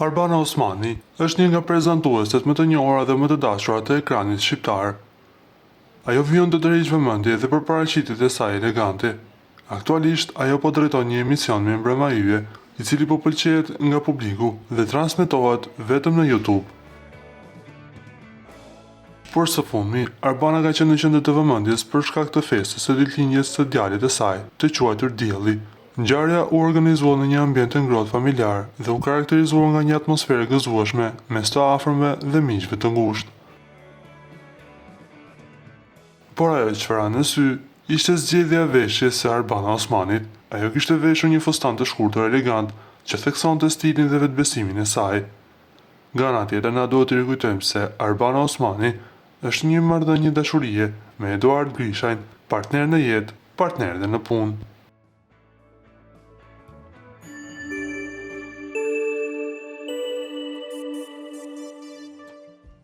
Arbana Osmani është një nga prezantueset më të njohura dhe më të dashura të ekranit shqiptar. Ajo vjen të tërheq vëmendje dhe për paraqitjet e saj elegante. Aktualisht ajo po drejton një emision me embrëma yje, i cili po pëlqehet nga publiku dhe transmetohet vetëm në YouTube. Por së fundmi, Arbana ka qenë në qendër të vëmendjes për shkak të festës së ditëlindjes së djalit të saj, të quajtur Dielli. Ngjarja u organizua në një ambient të ngrohtë familjar dhe u karakterizuar nga një atmosferë gëzueshme mes të afërmve dhe miqve të ngushtë. Por ajo çfarë ra në sy ishte zgjedhja e veshjes së Arbana Osmanit. Ajo kishte veshur një fustan të shkurtër elegant që theksonte stilin dhe vetbesimin e saj. Nga ana tjetër na duhet të rikujtojmë se Arbana Osmani është një marrëdhënie dashurie me Eduard Grishajn, partner në jetë, partner dhe në punë.